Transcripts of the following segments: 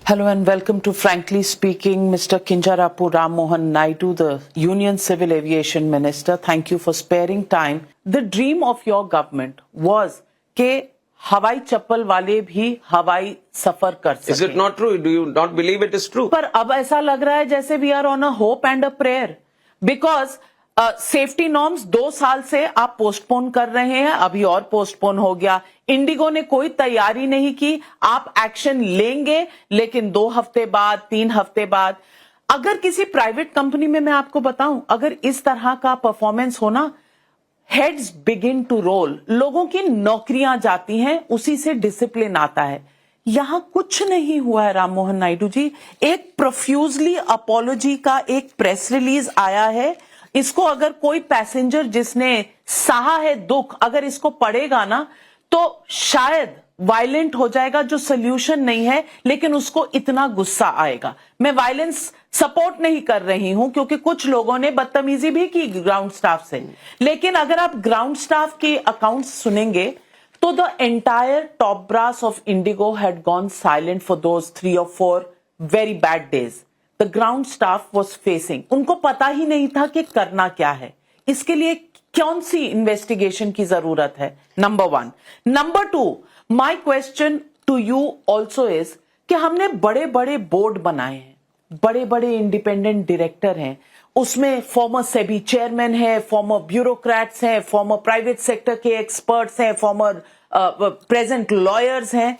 Hello and welcome to Frankly Speaking. Mr. Kinjarapu Ram Mohan Naidu, the Union Civil Aviation Minister, thank you for sparing time. The dream of your government was कि हवाई चप्पल वाले भी हवाई सफर कर सकें. Is it not true? Do you not believe it is true? पर अब ऐसा लग रहा है जैसे we are on a hope and a prayer because safety norms 2 साल से आप पोस्टपोन कर रहे हैं, अभी और पोस्टपोन हो गया. इंडिगो ने कोई तैयारी नहीं की. आप एक्शन लेंगे लेकिन 2 हफ्ते बाद, 3 हफ्ते बाद. अगर किसी प्राइवेट कंपनी में मैं आपको बताऊं, अगर इस तरह का परफॉर्मेंस होना, हेड्स बिगिन टू रोल, लोगों की नौकरियां जाती हैं, उसी से डिसिप्लिन आता है. यहां कुछ नहीं हुआ है राम मोहन नायडू जी. एक प्रोफ्यूजली अपॉलॉजी का एक प्रेस रिलीज आया है. इसको अगर कोई पैसेंजर जिसने सहा है दुख, अगर इसको पढ़ेगा ना तो शायद वायलेंट हो जाएगा, जो सोल्यूशन नहीं है, लेकिन उसको इतना गुस्सा आएगा. मैं वायलेंस सपोर्ट नहीं कर रही हूं क्योंकि कुछ लोगों ने बदतमीजी भी की ग्राउंड स्टाफ से, लेकिन अगर आप ग्राउंड स्टाफ के अकाउंट्स सुनेंगे तो the entire top brass of IndiGo had gone silent for those 3 or 4 very bad days. The ground staff was facing, उनको पता ही नहीं था कि करना क्या है. इसके लिए कौन सी इन्वेस्टिगेशन की जरूरत है? Number 1. Number 2, my question to you also is कि हमने बड़े बड़े बोर्ड बनाए हैं, बड़े बड़े इंडिपेंडेंट डायरेक्टर हैं, उसमें फॉर्मर सेबी चेयरमैन है, फॉर्मर ब्यूरोक्रेट्स हैं, फॉर्मर प्राइवेट सेक्टर के एक्सपर्ट्स हैं, फॉर्मर प्रेजेंट लॉयर्स हैं.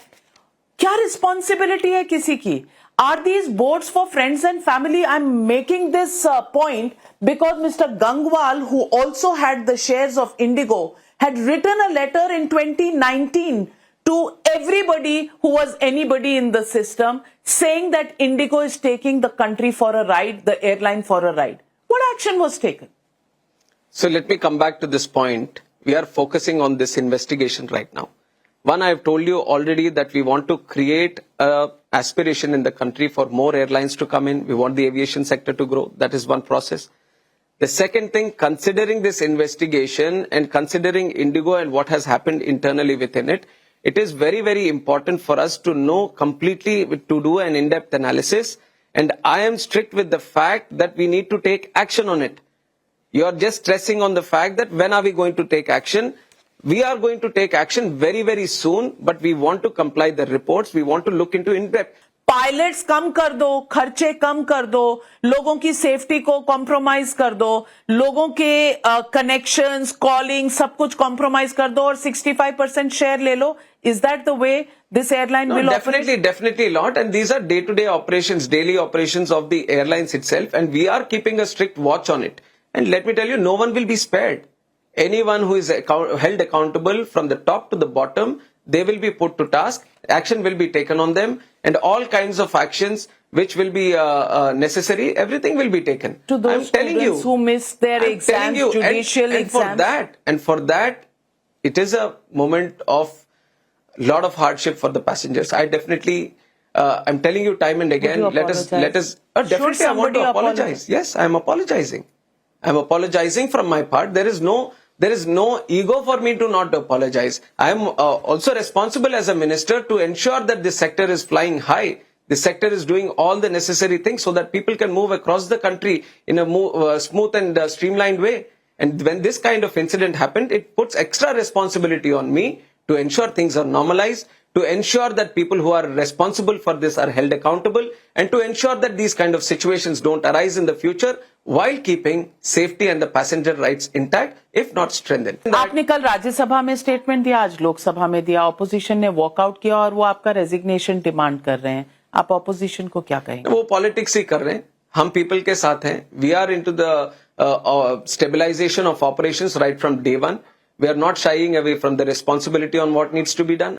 क्या रिस्पॉन्सिबिलिटी है किसी की? Are these boards for friends and family? I'm making this point because Mr. Gangwal, who also had the shares of Indigo, had written a letter in 2019 to everybody who was anybody in the system saying that Indigo is taking the country for a ride, the airline for a ride. What action was taken? So let me come back to this point. We are focusing on this investigation right now. One, I have told you already that we want to create a aspiration in the country for more airlines to come in. We want the aviation sector to grow. That is one process. The second thing, considering this investigation and considering Indigo and what has happened internally within it, it is very, very important for us to know completely, to do an in-depth analysis. And I am strict with the fact that we need to take action on it. You are just stressing on the fact that when are we going to take action? We are going to take action very, very soon, but we want to comply the reports. We want to look into in-depth. Pilots कम कर दो, खर्चे कम कर दो, लोगों की safety को compromise कर दो, लोगों के कनेक्शंस, कॉलिंग, सब कुछ कॉम्प्रोमाइज कर दो और 65% शेयर ले लो. Is that the way this airline will operate? Definitely not. And these are day-to-day operations, daily operations of the airlines itself. And we are keeping a strict watch on it. And let me tell you, no one will be spared. Anyone who is held accountable from the top to the bottom, they will be put to task. Action will be taken on them, and all kinds of actions which will be necessary, everything will be taken. To those students who missed their exams, judicial exams. And for that, it is a moment of lot of hardship for the passengers. I definitely, I'm telling you time and again, let us, definitely I want to apologize. Yes, I am apologizing. I'm apologizing from my part. There is no ego for me to not apologize. I am also responsible as a minister to ensure that this sector is flying high. The sector is doing all the necessary things so that people can move across the country in a smooth and streamlined way. And when this kind of incident happened, it puts extra responsibility on me to ensure things are normalized, to ensure that people who are responsible for this are held accountable, and to ensure that these kind of situations don't arise in the future while keeping safety and the passenger rights intact, if not strengthened. आपने कल राज्यसभा में statement दिया, आज लोकसभा में दिया. Opposition ने walkout किया और वो आपका रेजिग्नेशन डिमांड कर रहे हैं. आप ऑपोजिशन को क्या कहेंगे? वो पॉलिटिक्स ही कर रहे हैं. हम पीपल के साथ हैं. We are into the stabilisation of operations right from day one. We are not shying away from the responsibility on what needs to be done.